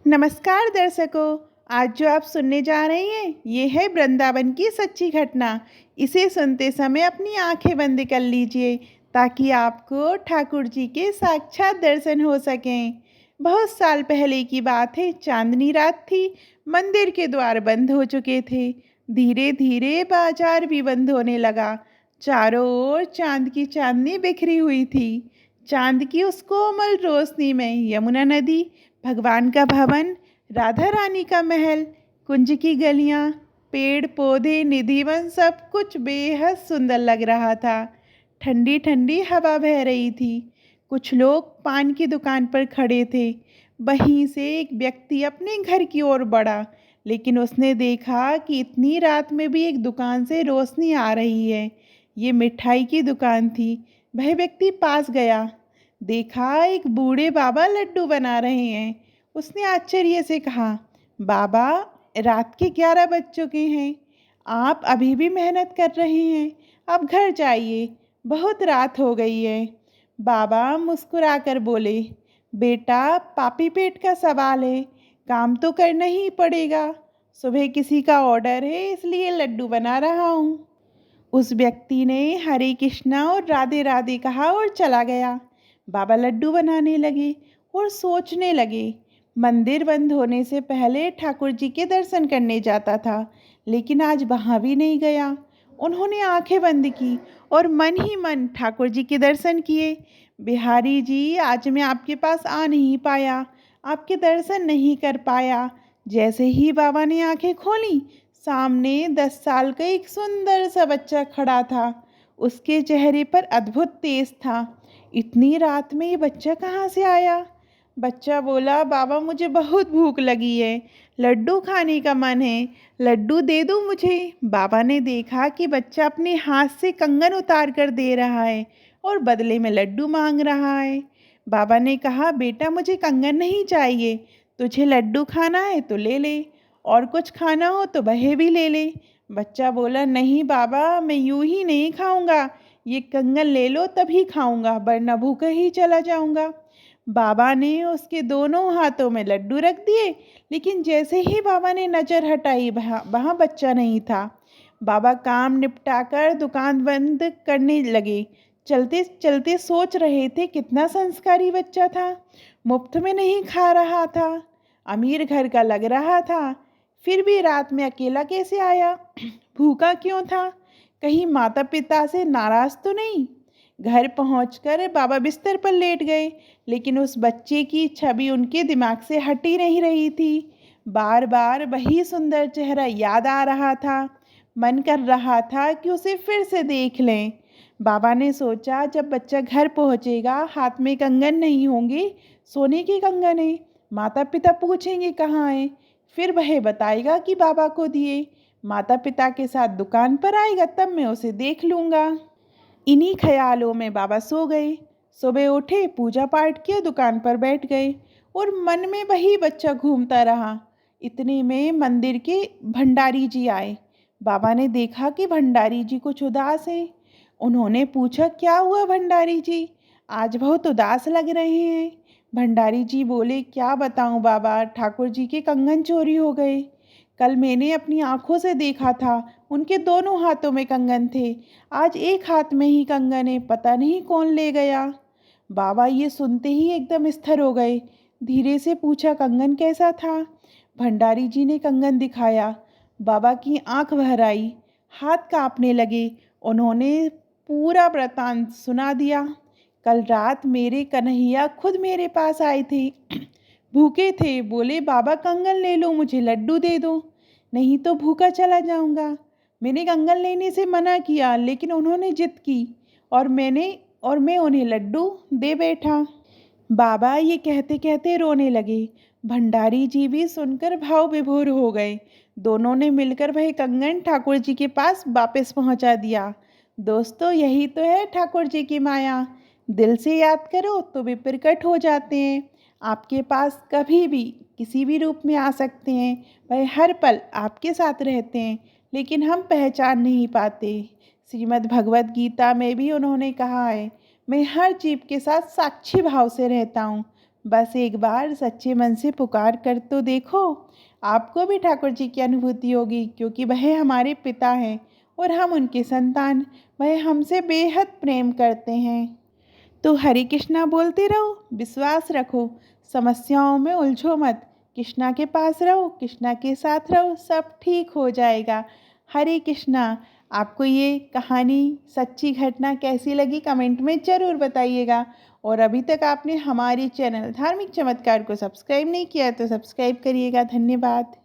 नमस्कार दर्शकों। आज जो आप सुनने जा रहे हैं ये है वृंदावन की सच्ची घटना। इसे सुनते समय अपनी आंखें बंद कर लीजिए ताकि आपको ठाकुर जी के साक्षात दर्शन हो सकें। बहुत साल पहले की बात है। चांदनी रात थी। मंदिर के द्वार बंद हो चुके थे। धीरे धीरे बाजार भी बंद होने लगा। चारों ओर चांद की चांदनी बिखरी हुई थी। चांद की उस कोमल रोशनी में यमुना नदी, भगवान का भवन, राधा रानी का महल, कुंज की गलियां, पेड़ पौधे, निधिवन सब कुछ बेहद सुंदर लग रहा था। ठंडी ठंडी हवा बह रही थी। कुछ लोग पान की दुकान पर खड़े थे। वहीं से एक व्यक्ति अपने घर की ओर बढ़ा, लेकिन उसने देखा कि इतनी रात में भी एक दुकान से रोशनी आ रही है। ये मिठाई की दुकान थी। वह व्यक्ति पास गया। देखा एक बूढ़े बाबा लड्डू बना रहे हैं। उसने आश्चर्य से कहा, बाबा, रात के 11 बज चुके हैं। आप अभी भी मेहनत कर रहे हैं। अब घर जाइए, बहुत रात हो गई है। बाबा मुस्कुराकर बोले, बेटा, पापी पेट का सवाल है, काम तो करना ही पड़ेगा। सुबह किसी का ऑर्डर है, इसलिए लड्डू बना रहा हूँ। उस व्यक्ति ने हरे कृष्णा और राधे राधे कहा और चला गया। बाबा लड्डू बनाने लगे और सोचने लगे। मंदिर बंद होने से पहले ठाकुर जी के दर्शन करने जाता था, लेकिन आज वहाँ भी नहीं गया। उन्होंने आंखें बंद की और मन ही मन ठाकुर जी के दर्शन किए। बिहारी जी, आज मैं आपके पास आ नहीं पाया, आपके दर्शन नहीं कर पाया। जैसे ही बाबा ने आंखें खोली, सामने 10 साल का एक सुंदर सा बच्चा खड़ा था। उसके चेहरे पर अद्भुत तेज था। इतनी रात में ये बच्चा कहाँ से आया? बच्चा बोला, बाबा, मुझे बहुत भूख लगी है, लड्डू खाने का मन है, लड्डू दे दो मुझे। बाबा ने देखा कि बच्चा अपने हाथ से कंगन उतार कर दे रहा है और बदले में लड्डू मांग रहा है। बाबा ने कहा, बेटा, मुझे कंगन नहीं चाहिए, तुझे लड्डू खाना है तो ले ले, और कुछ खाना हो तो वह भी ले ले। बच्चा बोला, नहीं बाबा, मैं यूं ही नहीं खाऊंगा, ये कंगन ले लो तभी खाऊंगा, वरना भूखा ही चला जाऊंगा। बाबा ने उसके दोनों हाथों में लड्डू रख दिए, लेकिन जैसे ही बाबा ने नज़र हटाई, वहाँ बच्चा नहीं था। बाबा काम निपटाकर दुकान बंद करने लगे। चलते चलते सोच रहे थे, कितना संस्कारी बच्चा था, मुफ्त में नहीं खा रहा था, अमीर घर का लग रहा था, फिर भी रात में अकेला कैसे आया? भूखा क्यों था? कहीं माता पिता से नाराज़ तो नहीं? घर पहुंचकर बाबा बिस्तर पर लेट गए, लेकिन उस बच्चे की छवि उनके दिमाग से हट ही नहीं रही थी। बार बार वही सुंदर चेहरा याद आ रहा था। मन कर रहा था कि उसे फिर से देख लें। बाबा ने सोचा, जब बच्चा घर पहुंचेगा, हाथ में कंगन नहीं होंगे, सोने के कंगन है। माता पिता पूछेंगे कहाँ है, फिर वह बताएगा कि बाबा को दिए। माता पिता के साथ दुकान पर आएगा, तब मैं उसे देख लूँगा। इन्हीं ख्यालों में बाबा सो गए। सुबह उठे, पूजा पाठ किया, दुकान पर बैठ गए और मन में वही बच्चा घूमता रहा। इतने में मंदिर के भंडारी जी आए। बाबा ने देखा कि भंडारी जी कुछ उदास हैं। उन्होंने पूछा, क्या हुआ भंडारी जी, आज बहुत उदास लग रहे हैं? भंडारी जी बोले, क्या बताऊं बाबा, ठाकुर जी के कंगन चोरी हो गए। कल मैंने अपनी आंखों से देखा था, उनके दोनों हाथों में कंगन थे। आज एक हाथ में ही कंगन है, पता नहीं कौन ले गया। बाबा ये सुनते ही एकदम स्थिर हो गए। धीरे से पूछा, कंगन कैसा था? भंडारी जी ने कंगन दिखाया। बाबा की आंख भर आई, हाथ कांपने लगे। उन्होंने पूरा वृतांत सुना दिया। कल रात मेरे कन्हैया खुद मेरे पास आए थे। भूखे थे, बोले, बाबा कंगन ले लो, मुझे लड्डू दे दो, नहीं तो भूखा चला जाऊंगा। मैंने कंगन लेने से मना किया, लेकिन उन्होंने जिद की और मैं उन्हें लड्डू दे बैठा। बाबा ये कहते कहते रोने लगे। भंडारी जी भी सुनकर भाव विभोर हो गए। दोनों ने मिलकर वह कंगन ठाकुर जी के पास वापस पहुंचा दिया। दोस्तों, यही तो है ठाकुर जी की माया। दिल से याद करो तो वे प्रकट हो जाते हैं। आपके पास कभी भी किसी भी रूप में आ सकते हैं। वह हर पल आपके साथ रहते हैं, लेकिन हम पहचान नहीं पाते। श्रीमद् भगवत गीता में भी उन्होंने कहा है, मैं हर जीव के साथ साक्षी भाव से रहता हूँ, बस एक बार सच्चे मन से पुकार कर तो देखो, आपको भी ठाकुर जी की अनुभूति होगी, क्योंकि वह हमारे पिता हैं और हम उनके संतान। वह हमसे बेहद प्रेम करते हैं। तो हरे कृष्णा बोलते रहो, विश्वास रखो, समस्याओं में उलझो मत, कृष्णा के पास रहो, कृष्णा के साथ रहो, सब ठीक हो जाएगा। हरे कृष्णा। आपको ये कहानी, सच्ची घटना कैसी लगी कमेंट में ज़रूर बताइएगा। और अभी तक आपने हमारे चैनल धार्मिक चमत्कार को सब्सक्राइब नहीं किया तो सब्सक्राइब करिएगा। धन्यवाद।